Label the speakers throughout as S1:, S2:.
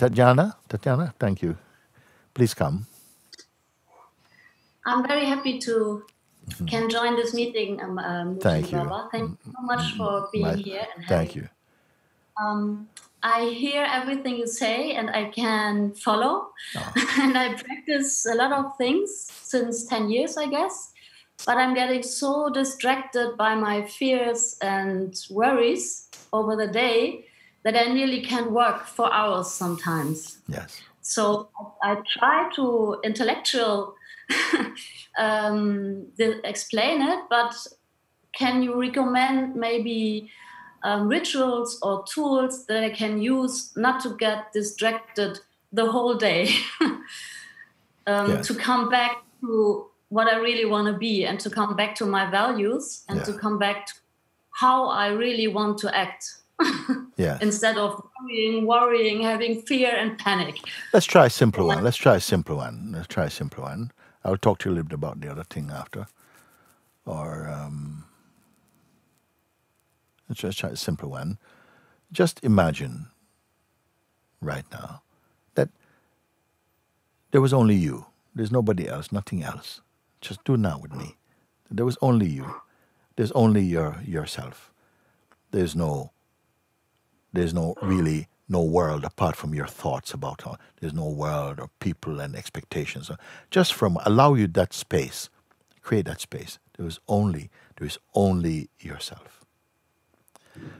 S1: Tatiana, thank you. Please come.
S2: I'm very happy to can join this meeting.
S1: Thank you.
S2: Baba. Thank you so much for being here. And
S1: thank you.
S2: I hear everything you say and I can follow.
S1: Oh.
S2: And I practice a lot of things since 10 years, I guess. But I'm getting so distracted by my fears and worries over the day that I nearly can't work for hours sometimes.
S1: Yes.
S2: So I try to intellectual explain it, but can you recommend maybe rituals or tools that I can use not to get distracted the whole day,
S1: Yes.
S2: to come back to what I really want to be and to come back to my values and to come back to how I really want to act.
S1: Yeah.
S2: Instead of worrying, having fear and panic.
S1: Let's try a simple one. Let's try a simple one. I'll talk to you a little bit about the other thing after. Or let's just try a simple one. Just imagine right now that there was only you. There's nobody else, nothing else. Just do now with me. There was only you. There's only yourself. There's no really no world apart from your thoughts about how there's no world or people and expectations. Just from allow you that space, create that space. There is only yourself.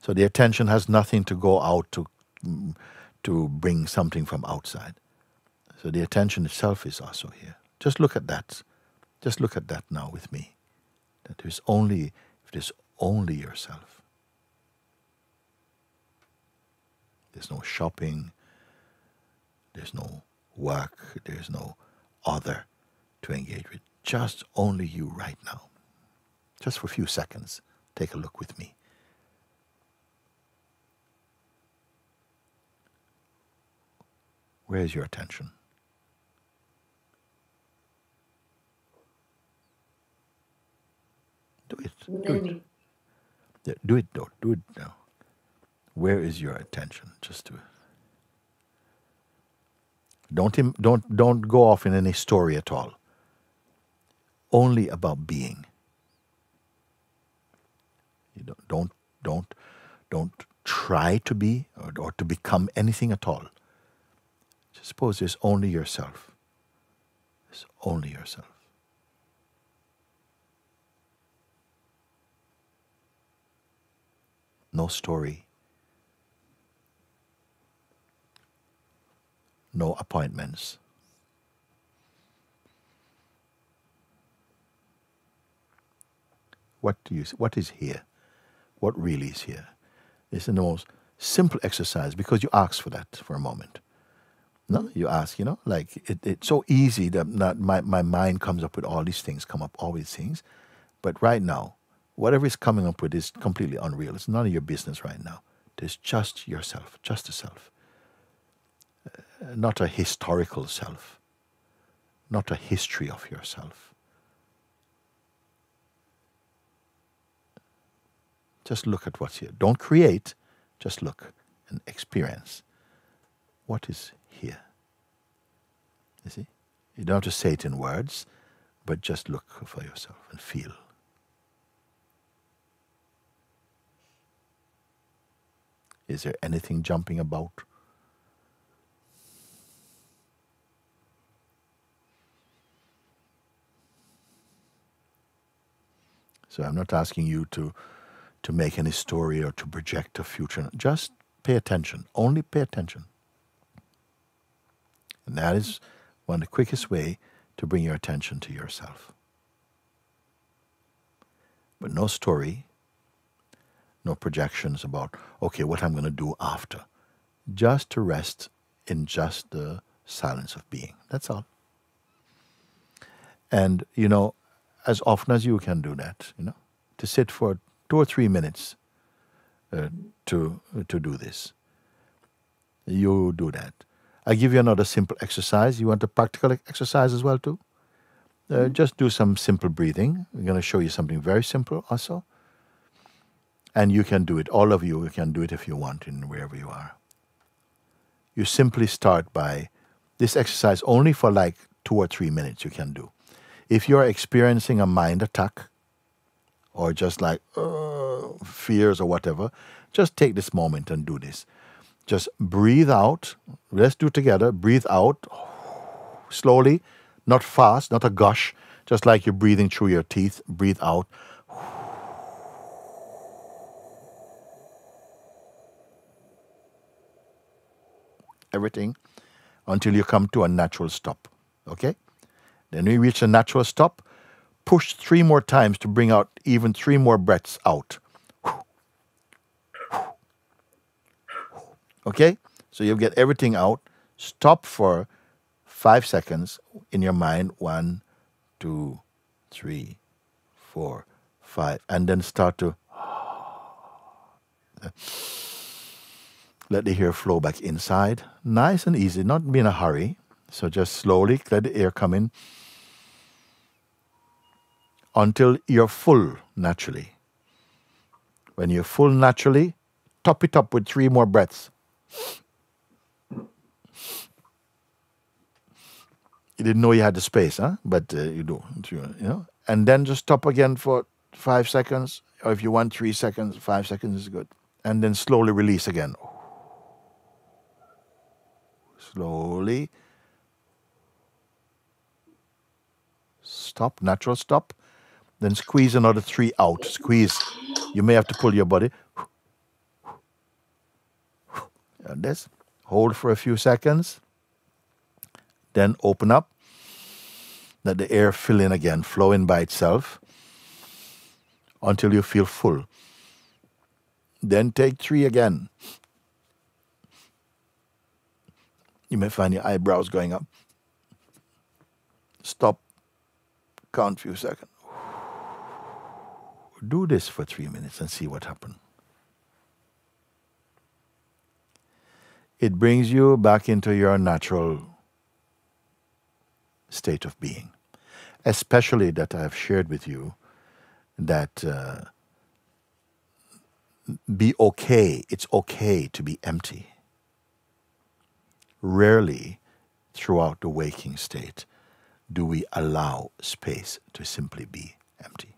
S1: So the attention has nothing to go out to bring something from outside. So the attention itself is also here. Just look at that. Just look at that now with me. That there's only yourself. There's no shopping, there's no work, there's no other to engage with. Just only you right now. Just for a few seconds, take a look with me. Where is your attention? Do it. Do it now. Where is your attention? Just do it. Don't go off in any story at all. Only about being. You don't try to be or to become anything at all. Just suppose there's only yourself. There's only yourself. No story. No appointments. What is here? What really is here? It's the most simple exercise because you ask for that for a moment. No, you ask, like it's so easy that my mind comes up with all these things, But right now, whatever is coming up with is completely unreal. It's none of your business right now. There's just yourself, just the self. Not a historical self, not a history of yourself. Just look at what's here. Don't create, just look and experience what is here. You see? You don't have to say it in words, but just look for yourself and feel. Is there anything jumping about? So I'm not asking you to make any story or to project a future. Just pay attention. Only pay attention. And that is one of the quickest way to bring your attention to yourself. But no story, no projections about, okay, what I'm going to do after. Just to rest in just the silence of being. That's all. And, as often as you can do that, to sit for 2 or 3 minutes to do this. You do that. I give you another simple exercise. You want a practical exercise as well too? Just do some simple breathing. We're going to show you something very simple also. And you can do it. All of you can do it if you want in wherever you are. you simply start by this exercise only for like 2 or 3 minutes you can do. If you're experiencing a mind attack or just like fears or whatever, just take this moment and do this. Just breathe out. Let's do it together. Breathe out slowly, not fast, not a gush, just like you're breathing through your teeth. Breathe out. Everything until you come to a natural stop. Okay? Then we reach a natural stop. Push 3 more times to bring out even 3 more breaths out. Okay? So you get everything out. Stop for 5 seconds in your mind. 1, 2, 3, 4, 5. And then start to let the air flow back inside. Nice and easy, not be in a hurry. So just slowly let the air come in until you're full naturally. When you're full naturally, top it up with 3 more breaths. You didn't know you had the space, huh? But you do, you know. And then just stop again for 5 seconds, or if you want 3 seconds, 5 seconds is good. And then slowly release again. Slowly. Stop, natural stop. Then squeeze another 3 out. Squeeze. You may have to pull your body. And this. Hold for a few seconds. Then open up. Let the air fill in again, flow in by itself until you feel full. Then take 3 again. You may find your eyebrows going up. Stop. Count a few seconds. Do this for 3 minutes and see what happens. It brings you back into your natural state of being. Especially that I have shared with you that be okay. It's okay to be empty. Rarely throughout the waking state do we allow space to simply be empty.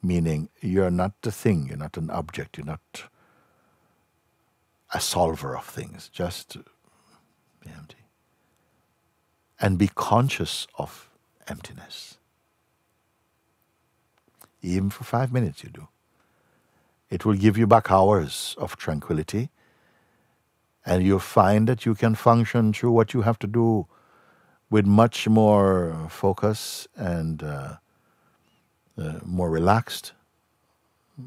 S1: Meaning you're not the thing, you're not an object, you're not a solver of things. Just be empty. And be conscious of emptiness. Even for 5 minutes you do. It will give you back hours of tranquility, and you'll find that you can function through what you have to do with much more focus and more relaxed,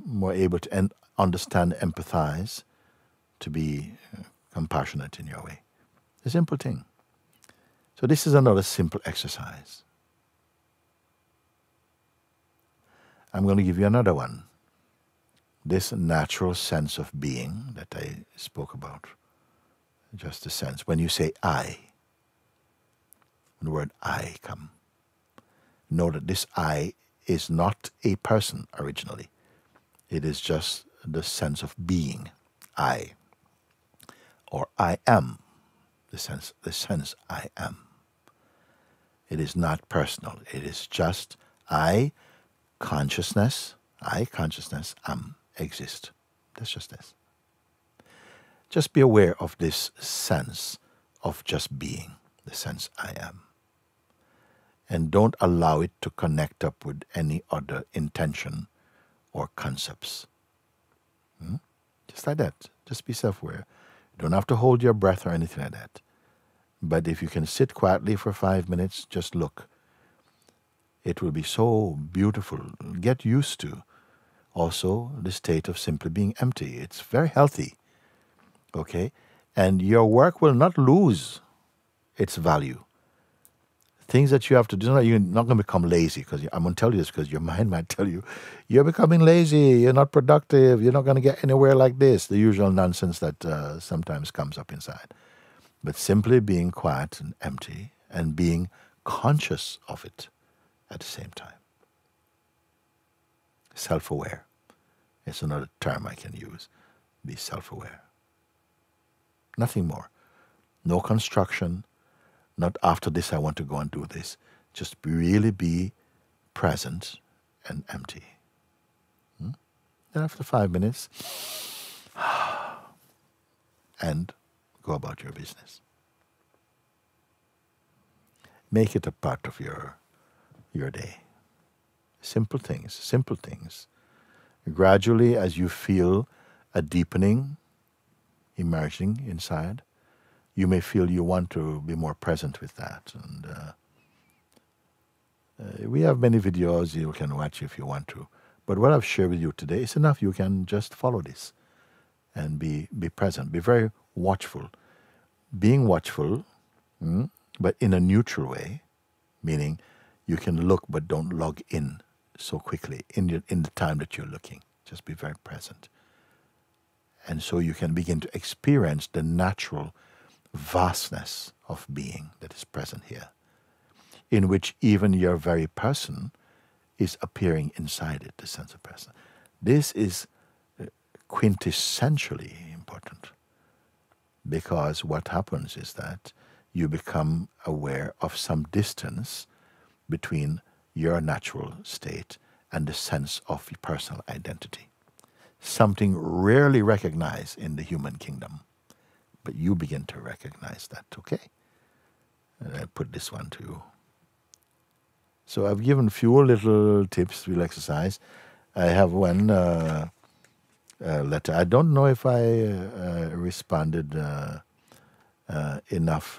S1: more able to understand, empathize, to be compassionate in your way. A simple thing. So this is another simple exercise. I'm going to give you another one. This natural sense of being that I spoke about. Just a sense. When you say I, when the word I come, know that this I is not a person originally. It is just the sense of being. I. Or I am. The sense I am. It is not personal. It is just I, consciousness, am, exist. That's just this. Just be aware of this sense of just being, the sense I am. And don't allow it to connect up with any other intention or concepts. Just like that. Just be self-aware. You don't have to hold your breath or anything like that. But if you can sit quietly for 5 minutes, just look. It will be so beautiful. Get used to also the state of simply being empty. It's very healthy. Okay? And your work will not lose its value. Things that you have to do, you're not going to become lazy, because I'm going to tell you this because your mind might tell you, you're becoming lazy, you're not productive, you're not going to get anywhere like this, the usual nonsense that sometimes comes up inside. But simply being quiet and empty and being conscious of it at the same time. Self-aware. It's another term I can use. be self-aware. Nothing more. No construction. Not after this I want to go and do this. Just really be present and empty. Then after 5 minutes, and go about your business. Make it a part of your day. Simple things, simple things. Gradually, as you feel a deepening emerging inside, you may feel you want to be more present with that. And we have many videos you can watch if you want to. But what I've shared with you today is enough. You can just follow this and be present. Be very watchful. Being watchful, but in a neutral way, meaning you can look but don't log in so quickly in the time that you're looking. Just be very present. And so you can begin to experience the natural vastness of being that is present here, in which even your very person is appearing inside it, the sense of person. This is quintessentially important, because what happens is that you become aware of some distance between your natural state and the sense of your personal identity. Something rarely recognized in the human kingdom, but you begin to recognize that, okay? And I put this one to you. So I've given a few little tips we'll exercise. I have one letter. I don't know if I responded enough,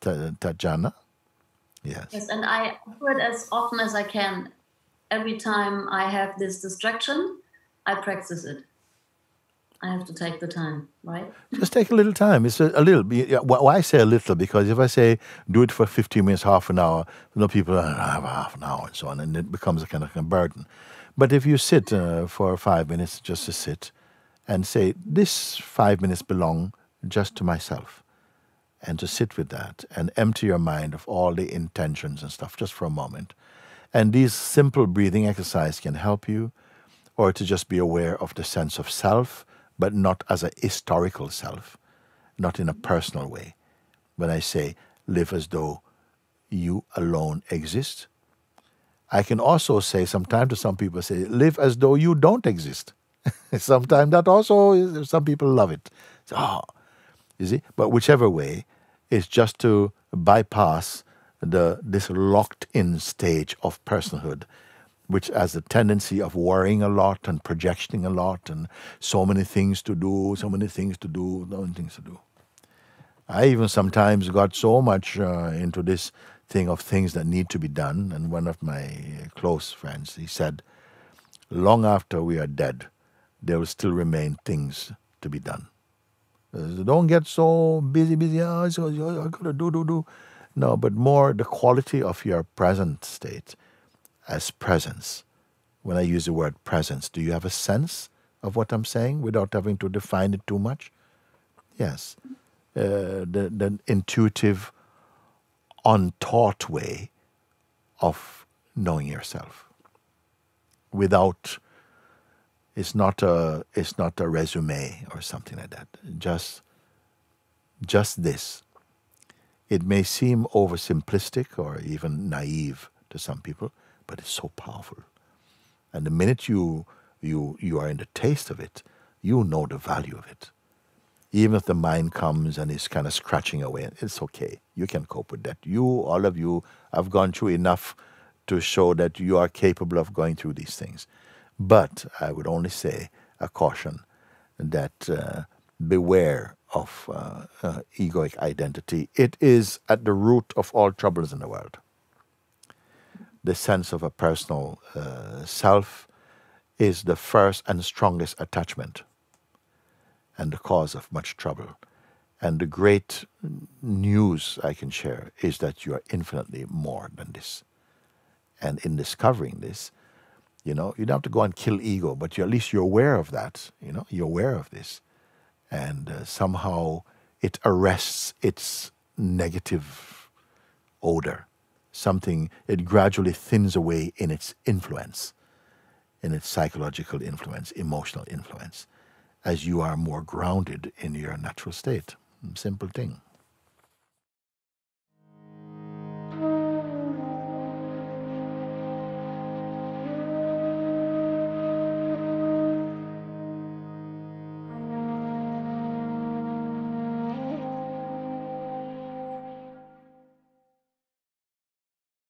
S1: Tajana. Yes.
S2: Yes, and I do it as often as I can. Every time I have this distraction, I practice it. I have to take the time, right?
S1: Just take a little time. It's a little. Why I say a little? Because if I say do it for 15 minutes, half an hour, people have half an hour and so on, and it becomes a kind of a burden. But if you sit for 5 minutes, just to sit and say, this 5 minutes belong just to myself, and to sit with that and empty your mind of all the intentions and stuff just for a moment. And these simple breathing exercises can help you, or to just be aware of the sense of self, but not as a historical self, not in a personal way. When I say live as though you alone exist, I can also say sometimes to some people, say live as though you don't exist. Sometimes that also is, some people love it. So, you see? But whichever way, it's just to bypass this locked-in stage of personhood, which has a tendency of worrying a lot and projecting a lot and so many things to do, so many things to do, so many things to do. I even sometimes got so much into this thing of things that need to be done, and one of my close friends, he said, long after we are dead, there will still remain things to be done. Don't get so busy, I gotta do. No, but more the quality of your present state as presence. When I use the word presence, do you have a sense of what I'm saying without having to define it too much? Yes. The intuitive, untaught way of knowing yourself. Without, it's not a resume or something like that. Just this. It may seem oversimplistic or even naive to some people, but it's so powerful. And the minute you are in the taste of it, you know the value of it. Even if the mind comes and is kind of scratching away, it's okay. You can cope with that. All of you, have gone through enough to show that you are capable of going through these things. But I would only say a caution that beware of egoic identity. It is at the root of all troubles in the world. The sense of a personal self is the first and strongest attachment and the cause of much trouble. And the great news I can share is that you are infinitely more than this. And in discovering this, you don't have to go and kill ego, but at least you're aware of that. You're aware of this. And somehow it arrests its negative odor. It gradually thins away in its influence, in its psychological influence, emotional influence. as you are more grounded in your natural state. Simple thing.